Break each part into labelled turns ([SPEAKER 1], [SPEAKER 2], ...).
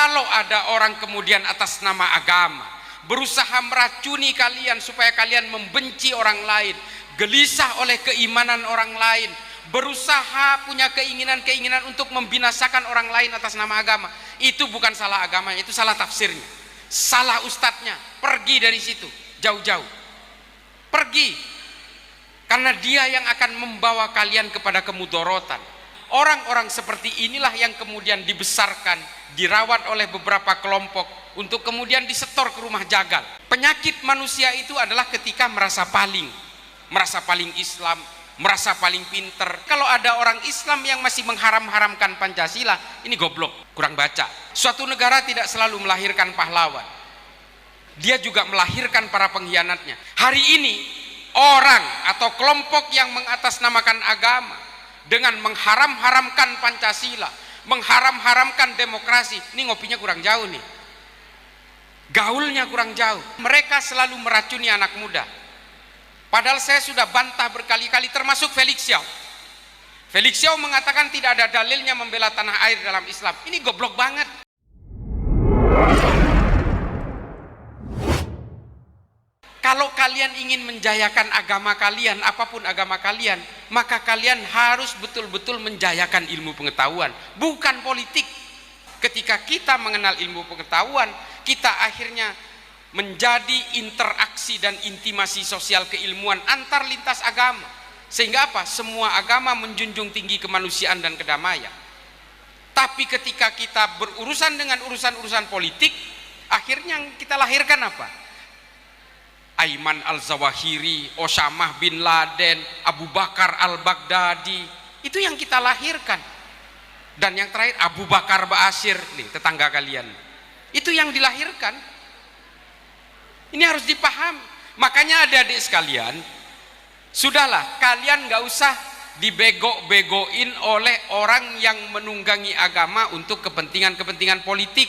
[SPEAKER 1] Kalau ada orang kemudian atas nama agama berusaha meracuni kalian supaya kalian membenci orang lain, gelisah oleh keimanan orang lain, berusaha punya keinginan-keinginan untuk membinasakan orang lain atas nama agama, itu bukan salah agamanya, itu salah tafsirnya, salah ustadznya. Pergi dari situ jauh-jauh, pergi, karena dia yang akan membawa kalian kepada kemudorotan. Orang-orang seperti inilah yang kemudian dibesarkan, dirawat oleh beberapa kelompok untuk kemudian disetor ke rumah jagal. Penyakit manusia itu adalah ketika merasa paling Islam, merasa paling pinter. Kalau ada orang Islam yang masih mengharam-haramkan Pancasila, ini goblok, kurang baca. Suatu negara tidak selalu melahirkan pahlawan, dia juga melahirkan para pengkhianatnya. Hari ini orang atau kelompok yang mengatasnamakan agama dengan mengharam-haramkan Pancasila, mengharam-haramkan demokrasi, ini ngopinya kurang jauh nih, gaulnya kurang jauh. Mereka selalu meracuni anak muda. Padahal saya sudah bantah berkali-kali, termasuk Felix Xiao. Felix Xiao mengatakan tidak ada dalilnya membela tanah air dalam Islam. Ini goblok banget. Kalau kalian ingin menjayakan agama kalian, apapun agama kalian, maka kalian harus betul-betul menjayakan ilmu pengetahuan, bukan politik. Ketika kita mengenal ilmu pengetahuan, kita akhirnya menjadi interaksi dan intimasi sosial keilmuan antar lintas agama. Sehingga apa? Semua agama menjunjung tinggi kemanusiaan dan kedamaian. Tapi ketika kita berurusan dengan urusan-urusan politik, akhirnya yang kita lahirkan apa? Ayman al-Zawahiri, Osama bin Laden, Abu Bakar al-Baghdadi, itu yang kita lahirkan. Dan yang terakhir Abu Bakar Ba'asyir, nih tetangga kalian, itu yang dilahirkan. Ini harus dipahami. Makanya adik-adik sekalian, sudahlah, kalian gak usah dibego-begoin oleh orang yang menunggangi agama untuk kepentingan-kepentingan politik,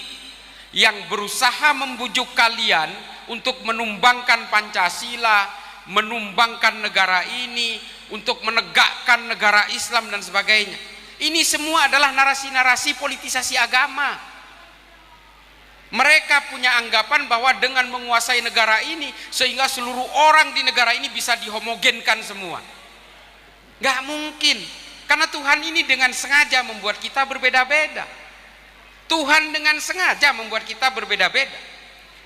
[SPEAKER 1] yang berusaha membujuk kalian untuk menumbangkan Pancasila, menumbangkan negara ini, untuk menegakkan negara Islam dan sebagainya. Ini semua adalah narasi-narasi politisasi agama. Mereka punya anggapan bahwa dengan menguasai negara ini, sehingga seluruh orang di negara ini bisa dihomogenkan semua. Gak mungkin, karena Tuhan ini dengan sengaja membuat kita berbeda-beda. Tuhan dengan sengaja membuat kita berbeda-beda.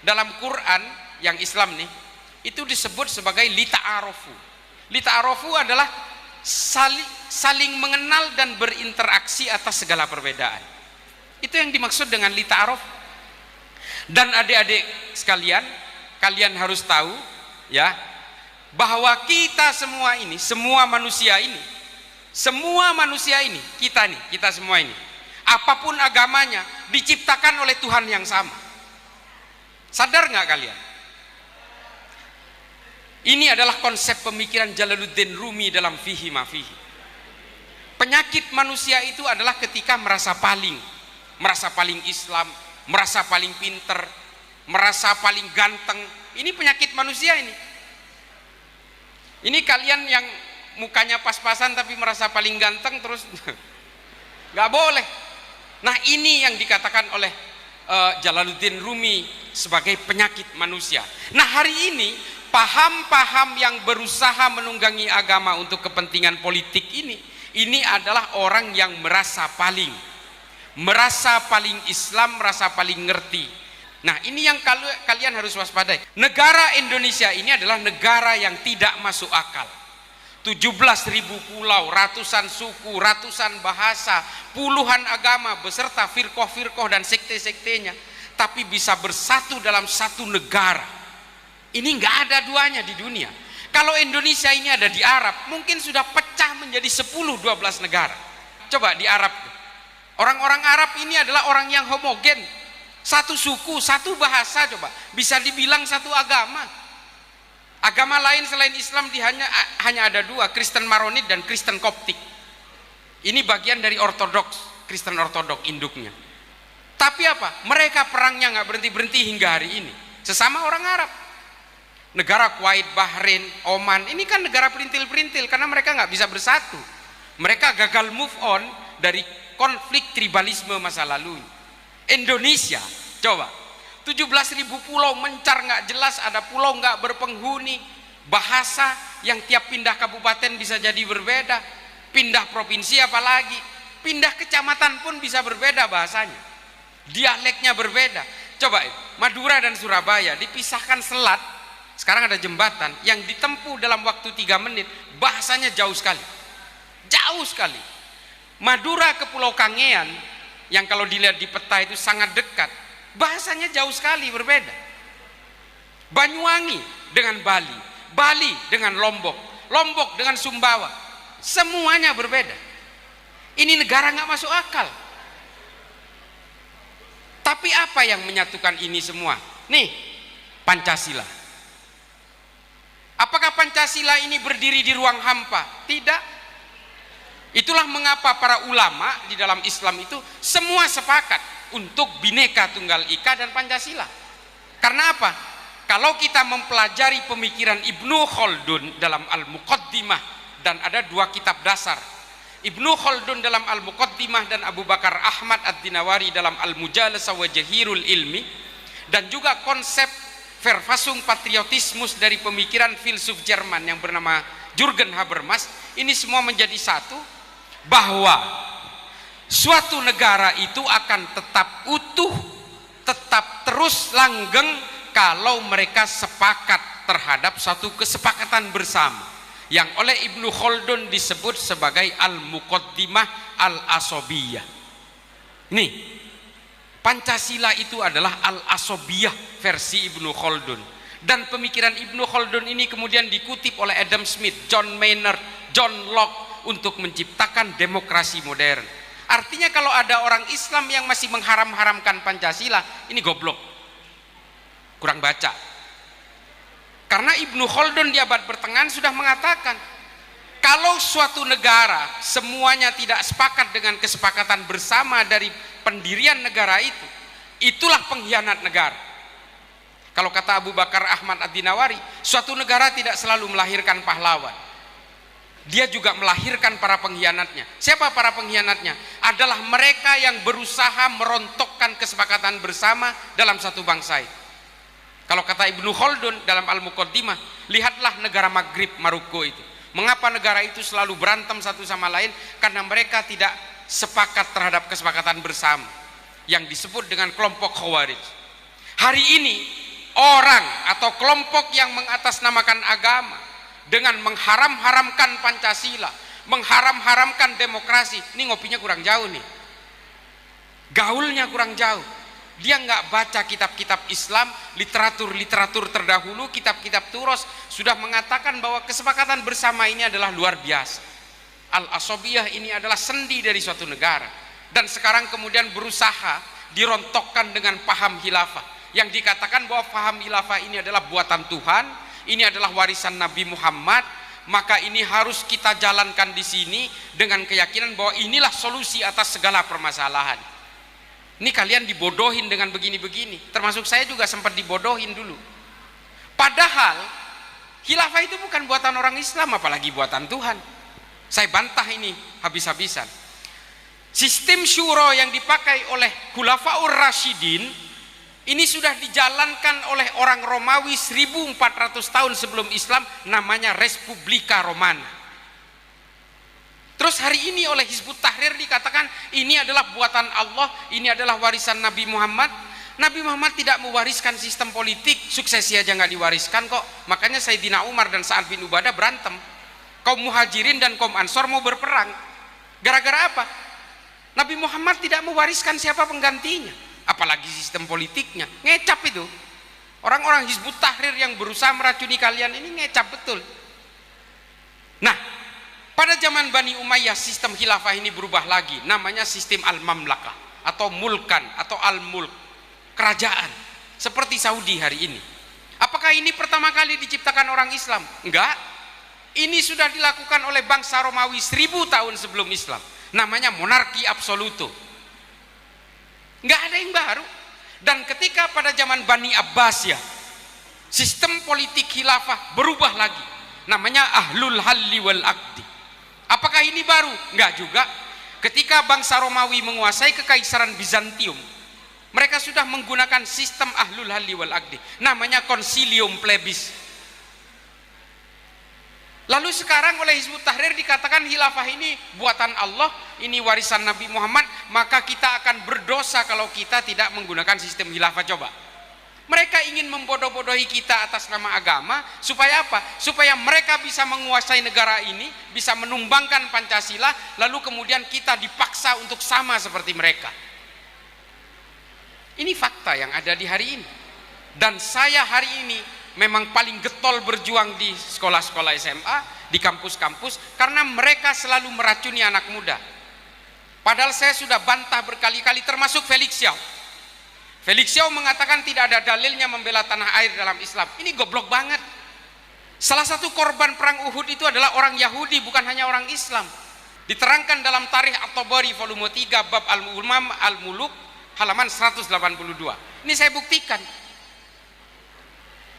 [SPEAKER 1] Dalam Quran yang Islam nih, itu disebut sebagai lita'arofu. Lita'arofu adalah saling mengenal dan berinteraksi atas segala perbedaan. Itu yang dimaksud dengan lita'arofu. Dan adik-adik sekalian, kalian harus tahu ya, bahwa kita semua ini, semua manusia ini, kita semua ini, apapun agamanya, diciptakan oleh Tuhan yang sama. Sadar nggak kalian? Ini adalah konsep pemikiran Jalaluddin Rumi dalam Fihi Ma Fihi. Penyakit manusia itu adalah ketika merasa paling Islam, merasa paling pinter, merasa paling ganteng. Ini penyakit manusia ini. Ini kalian yang mukanya pas-pasan tapi merasa paling ganteng terus nggak boleh. Nah, ini yang dikatakan oleh Jalaluddin Rumi sebagai penyakit manusia. Nah, hari ini paham-paham yang berusaha menunggangi agama untuk kepentingan politik ini adalah orang yang merasa paling Islam, merasa paling ngerti. Nah, ini yang kalian harus waspadai. Negara Indonesia ini adalah negara yang tidak masuk akal. 17.000 pulau, ratusan suku, ratusan bahasa, puluhan agama beserta firqoh-firqoh dan sekte-sektenya, tapi bisa bersatu dalam satu negara. Ini nggak ada duanya di dunia. Kalau Indonesia ini ada di Arab, mungkin sudah pecah menjadi 10-12 negara. Coba di Arab, orang-orang Arab ini adalah orang yang homogen, satu suku, satu bahasa, coba bisa dibilang satu agama. Agama lain selain Islam hanya ada dua, Kristen Maronit dan Kristen Koptik. Ini bagian dari Ortodoks, Kristen Ortodoks induknya. Tapi apa? Mereka perangnya nggak berhenti-berhenti hingga hari ini. Sesama orang Arab. Negara Kuwait, Bahrain, Oman, ini kan negara perintil-perintil karena mereka nggak bisa bersatu. Mereka gagal move on dari konflik tribalisme masa lalu. Indonesia, coba 17.000 pulau mencar nggak jelas, ada pulau nggak berpenghuni, bahasa yang tiap pindah kabupaten bisa jadi berbeda, pindah provinsi apalagi, pindah kecamatan pun bisa berbeda bahasanya, dialeknya berbeda. Coba Madura dan Surabaya dipisahkan selat, sekarang ada jembatan yang ditempuh dalam waktu 3 menit, bahasanya jauh sekali, jauh sekali. Madura ke Pulau Kangean yang kalau dilihat di peta itu sangat dekat, bahasanya jauh sekali berbeda. Banyuwangi dengan Bali, Bali dengan Lombok, Lombok dengan Sumbawa, semuanya berbeda. Ini negara nggak masuk akal. Tapi apa yang menyatukan ini semua? Nih, Pancasila. Apakah Pancasila ini berdiri di ruang hampa? Tidak. Itulah mengapa para ulama di dalam Islam itu semua sepakat untuk Bhinneka Tunggal Ika dan Pancasila. Karena apa? Kalau kita mempelajari pemikiran Ibnu Khaldun dalam Al-Muqaddimah, dan ada 2 kitab dasar, Ibnu Khaldun dalam Al-Muqaddimah dan Abu Bakar Ahmad Ad-Dinawari dalam Al-Mujalasah wa Jahirul Ilmi, dan juga konsep Verfassung Patriotismus dari pemikiran filsuf Jerman yang bernama Jürgen Habermas. Ini semua menjadi satu, bahwa suatu negara itu akan tetap utuh, tetap terus langgeng kalau mereka sepakat terhadap satu kesepakatan bersama yang oleh Ibnu Khaldun disebut sebagai Al-Muqaddimah Al-Asobiyah. Nih, Pancasila itu adalah Al-Asobiyah versi Ibnu Khaldun, dan pemikiran Ibnu Khaldun ini kemudian dikutip oleh Adam Smith, John Maynard, John Locke untuk menciptakan demokrasi modern. Artinya kalau ada orang Islam yang masih mengharam-haramkan Pancasila, ini goblok, kurang baca. Karena Ibnu Khaldun di abad pertengahan sudah mengatakan, kalau suatu negara semuanya tidak sepakat dengan kesepakatan bersama dari pendirian negara itu, itulah pengkhianat negara. Kalau kata Abu Bakar Ahmad Ad-Dinawari, suatu negara tidak selalu melahirkan pahlawan, dia juga melahirkan para pengkhianatnya. Siapa para pengkhianatnya? Adalah mereka yang berusaha merontokkan kesepakatan bersama dalam satu bangsa itu. Kalau kata Ibnu Khaldun dalam Al-Muqaddimah, lihatlah negara Maghrib, Maroko itu. Mengapa negara itu selalu berantem satu sama lain? Karena mereka tidak sepakat terhadap kesepakatan bersama yang disebut dengan kelompok Khawarij. Hari ini orang atau kelompok yang mengatasnamakan agama dengan mengharam-haramkan Pancasila, mengharam-haramkan demokrasi, ini ngopinya kurang jauh nih, gaulnya kurang jauh. Dia nggak baca kitab-kitab Islam, literatur terdahulu, kitab-kitab Turos sudah mengatakan bahwa kesepakatan bersama ini adalah luar biasa. Al-Asobiyah ini adalah sendi dari suatu negara, dan sekarang kemudian berusaha dirontokkan dengan paham khilafah, yang dikatakan bahwa paham khilafah ini adalah buatan Tuhan, ini adalah warisan Nabi Muhammad, maka ini harus kita jalankan di sini dengan keyakinan bahwa inilah solusi atas segala permasalahan. Ini kalian dibodohin dengan begini-begini, termasuk saya juga sempat dibodohin dulu. Padahal khilafah itu bukan buatan orang Islam, apalagi buatan Tuhan. Saya bantah ini habis-habisan. Sistem syuro yang dipakai oleh Khulafaur Rasyidin ini sudah dijalankan oleh orang Romawi 1400 tahun sebelum Islam, namanya Respublika Romana. Terus hari ini oleh Hizbut Tahrir dikatakan ini adalah buatan Allah, ini adalah warisan Nabi Muhammad. Nabi Muhammad tidak mewariskan sistem politik, suksesi aja nggak diwariskan kok. Makanya Sayyidina Umar dan Sa'ad bin Ubadah berantem. Kaum Muhajirin dan kaum Ansor mau berperang. Gara-gara apa? Nabi Muhammad tidak mewariskan siapa penggantinya, apalagi sistem politiknya. Ngecap itu. Orang-orang Hizbut Tahrir yang berusaha meracuni kalian ini ngecap betul. Nah, pada zaman Bani Umayyah sistem khilafah ini berubah lagi, namanya sistem al-mamlakah atau mulkan atau al-mulk, kerajaan, seperti Saudi hari ini. Apakah ini pertama kali diciptakan orang Islam? Enggak. Ini sudah dilakukan oleh bangsa Romawi 1000 tahun sebelum Islam, namanya monarki absoluto. Enggak ada yang baru. Dan ketika pada zaman Bani Abbasiyah sistem politik khilafah berubah lagi, namanya Ahlul Halli wal Aqdi. Apakah ini baru? Enggak juga. Ketika bangsa Romawi menguasai kekaisaran Bizantium, Mereka sudah menggunakan sistem ahlul halli wal aqdi, namanya konsilium plebis. Lalu sekarang oleh Hizbut Tahrir dikatakan khilafah ini buatan Allah, ini warisan Nabi Muhammad, maka kita akan berdosa kalau kita tidak menggunakan sistem khilafah. Coba, mereka ingin membodoh-bodohi kita atas nama agama, supaya apa? Supaya mereka bisa menguasai negara ini, bisa menumbangkan Pancasila, lalu kemudian kita dipaksa untuk sama seperti mereka. Ini fakta yang ada di hari ini. Dan saya hari ini memang paling getol berjuang di sekolah-sekolah SMA, di kampus-kampus, karena mereka selalu meracuni anak muda. Padahal saya sudah bantah berkali-kali, termasuk Felix Xiao. Felix Xiao mengatakan tidak ada dalilnya membela tanah air dalam Islam. Ini goblok banget. Salah satu korban perang Uhud itu adalah orang Yahudi, bukan hanya orang Islam. Diterangkan dalam Tarikh At-Tabari volume 3 bab Al-Umam Al-Muluk halaman 182. Ini saya buktikan.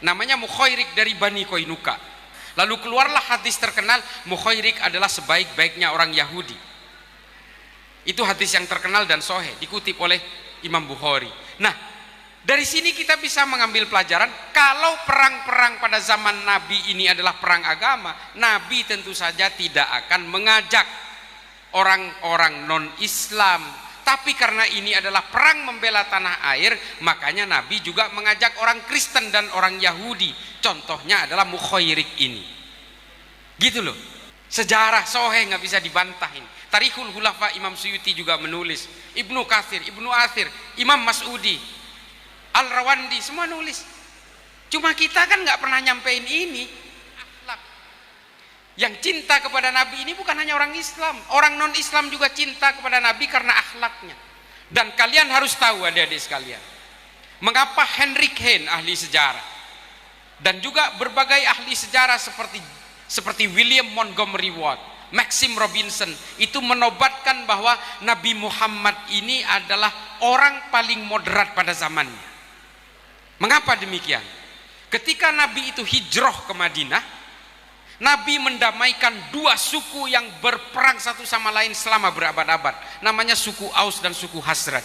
[SPEAKER 1] Namanya Mukhairik dari Bani Koinuka. Lalu keluarlah hadis terkenal, Mukhairik adalah sebaik-baiknya orang Yahudi. Itu hadis yang terkenal dan sahih, dikutip oleh Imam Bukhari. Nah, dari sini kita bisa mengambil pelajaran, kalau perang-perang pada zaman Nabi ini adalah perang agama, Nabi tentu saja tidak akan mengajak orang-orang non-Islam. Tapi karena ini adalah perang membela tanah air, makanya Nabi juga mengajak orang Kristen dan orang Yahudi. Contohnya adalah Mukhairik ini. Gitu loh. Sejarah sahih nggak bisa dibantahin. Tarikhul Khulafa Imam Suyuti juga menulis, Ibnu Katsir, Ibnu Athir, Imam Mas'udi, Al-Rawandi semua nulis. Cuma kita kan nggak pernah nyampein ini. Akhlak. Yang cinta kepada Nabi ini bukan hanya orang Islam, orang non-Islam juga cinta kepada Nabi karena akhlaknya. Dan kalian harus tahu adik-adik sekalian, mengapa Heinrich Heine ahli sejarah dan juga berbagai ahli sejarah seperti William Montgomery Watt, Maxim Robinson itu menobatkan bahwa Nabi Muhammad ini adalah orang paling moderat pada zamannya. Mengapa demikian? Ketika Nabi itu hijrah ke Madinah, Nabi mendamaikan dua suku yang berperang satu sama lain selama berabad-abad, namanya suku Aus dan suku Khazraj.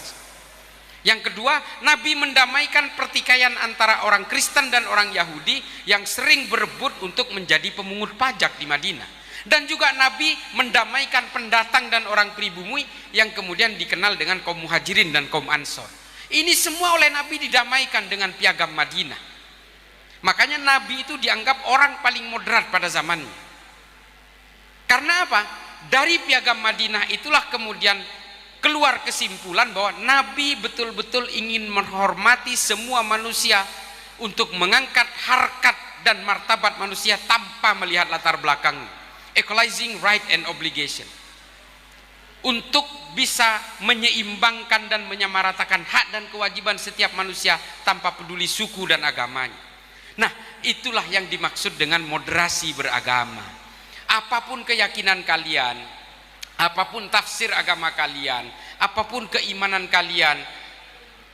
[SPEAKER 1] Yang kedua, Nabi mendamaikan pertikaian antara orang Kristen dan orang Yahudi yang sering berebut untuk menjadi pemungut pajak di Madinah. Dan juga Nabi mendamaikan pendatang dan orang pribumi yang kemudian dikenal dengan kaum Muhajirin dan kaum Ansor. Ini semua oleh Nabi didamaikan dengan piagam Madinah. Makanya Nabi itu dianggap orang paling moderat pada zamannya. Karena apa? Dari piagam Madinah itulah kemudian keluar kesimpulan bahwa Nabi betul-betul ingin menghormati semua manusia untuk mengangkat harkat dan martabat manusia tanpa melihat latar belakangnya. Equalizing right and obligation, untuk bisa menyeimbangkan dan menyamaratakan hak dan kewajiban setiap manusia tanpa peduli suku dan agamanya. Nah, itulah yang dimaksud dengan moderasi beragama. Apapun keyakinan kalian, apapun tafsir agama kalian, apapun keimanan kalian,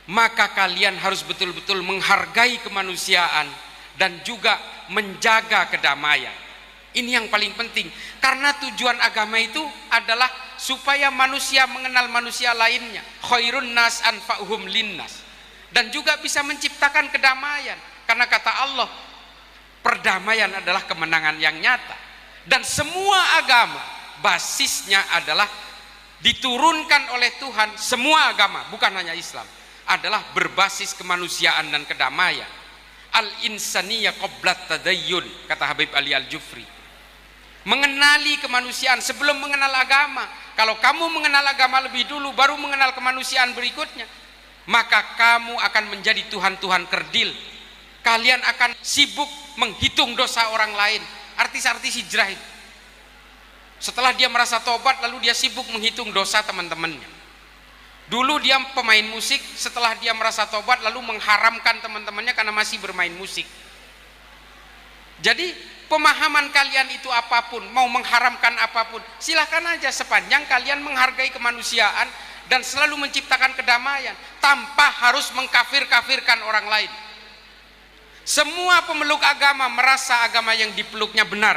[SPEAKER 1] maka kalian harus betul-betul menghargai kemanusiaan dan juga menjaga kedamaian. Ini yang paling penting, karena tujuan agama itu adalah supaya manusia mengenal manusia lainnya, khairun nas anfa'uhum linnas, dan juga bisa menciptakan kedamaian. Karena kata Allah, perdamaian adalah kemenangan yang nyata. Dan semua agama basisnya adalah diturunkan oleh Tuhan, semua agama bukan hanya Islam adalah berbasis kemanusiaan dan kedamaian. Al-insaniyah qablat tadayyun, kata Habib Ali Al-Jufri. Mengenali kemanusiaan sebelum mengenal agama. Kalau kamu mengenal agama lebih dulu baru mengenal kemanusiaan berikutnya, maka kamu akan menjadi Tuhan-Tuhan kerdil. Kalian akan sibuk menghitung dosa orang lain. Artis-artis hijrah itu, setelah dia merasa tobat lalu dia sibuk menghitung dosa teman-temannya. Dulu dia pemain musik, setelah dia merasa tobat lalu mengharamkan teman-temannya karena masih bermain musik. Jadi pemahaman kalian itu apapun, mau mengharamkan apapun, silahkan aja sepanjang kalian menghargai kemanusiaan dan selalu menciptakan kedamaian tanpa harus mengkafir-kafirkan orang lain. Semua pemeluk agama merasa agama yang dipeluknya benar,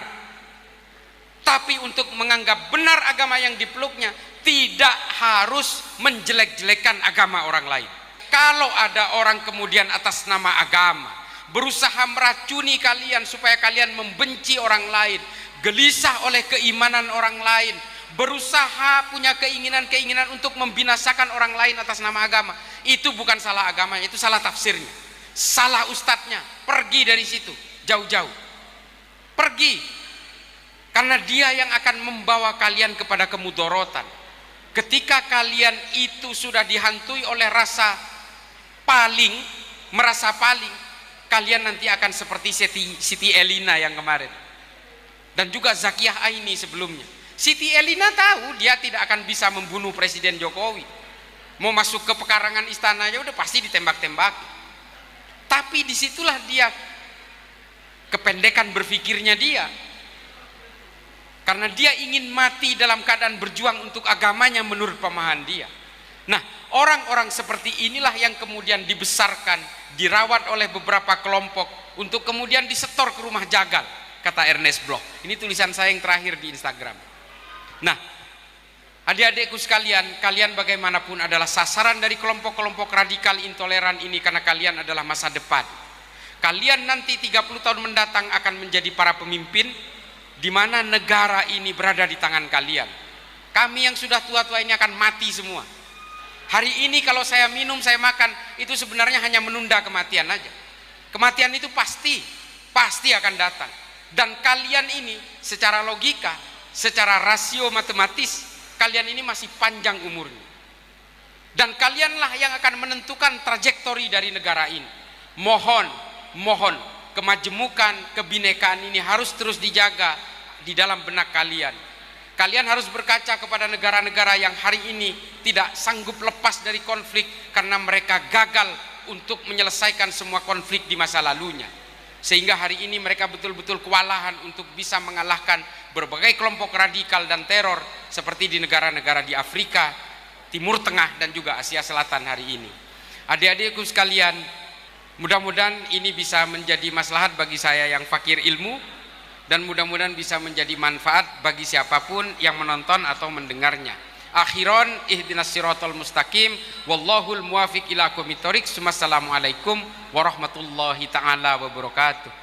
[SPEAKER 1] tapi untuk menganggap benar agama yang dipeluknya tidak harus menjelek-jelekan agama orang lain. Kalau ada orang kemudian atas nama agama berusaha meracuni kalian supaya kalian membenci orang lain, gelisah oleh keimanan orang lain, berusaha punya keinginan-keinginan untuk membinasakan orang lain atas nama agama, itu bukan salah agamanya, itu salah tafsirnya, salah ustadznya. Pergi dari situ jauh-jauh, pergi, karena dia yang akan membawa kalian kepada kemudorotan. Ketika kalian itu sudah dihantui oleh rasa paling, merasa paling, kalian nanti akan seperti Siti Elina yang kemarin, dan juga Zakiyah Aini sebelumnya. Siti Elina tahu dia tidak akan bisa membunuh Presiden Jokowi, mau masuk ke pekarangan istana aja udah pasti ditembak-tembak. Tapi disitulah dia kependekan berpikirnya dia, karena dia ingin mati dalam keadaan berjuang untuk agamanya menurut pemahaman dia. Nah, orang-orang seperti inilah yang kemudian dibesarkan, dirawat oleh beberapa kelompok untuk kemudian disetor ke rumah jagal, kata Ernest Bloch. Ini tulisan saya yang terakhir di Instagram. Nah, adik-adikku sekalian, kalian bagaimanapun adalah sasaran dari kelompok-kelompok radikal intoleran ini, karena kalian adalah masa depan. Kalian nanti 30 tahun mendatang akan menjadi para pemimpin, di mana negara ini berada di tangan kalian. Kami yang sudah tua-tua ini akan mati semua. Hari ini kalau saya minum, saya makan, itu sebenarnya hanya menunda kematian aja. Kematian itu pasti akan datang. Dan kalian ini secara logika, secara rasio matematis, kalian ini masih panjang umurnya, dan kalianlah yang akan menentukan trajektori dari negara ini. Mohon kemajemukan, kebinekaan ini harus terus dijaga di dalam benak kalian. Kalian harus berkaca kepada negara-negara yang hari ini tidak sanggup lepas dari konflik karena mereka gagal untuk menyelesaikan semua konflik di masa lalunya, sehingga hari ini mereka betul-betul kewalahan untuk bisa mengalahkan berbagai kelompok radikal dan teror seperti di negara-negara di Afrika, Timur Tengah, dan juga Asia Selatan hari ini. Adik-adikku sekalian, mudah-mudahan ini bisa menjadi maslahat bagi saya yang fakir ilmu, dan mudah-mudahan bisa menjadi manfaat bagi siapapun yang menonton atau mendengarnya. Akhiron, ihdinas siratal mustaqim, wallahul muwafiq ila aqwamit thoriq. Wassalamualaikum warahmatullahi taala wabarakatuh.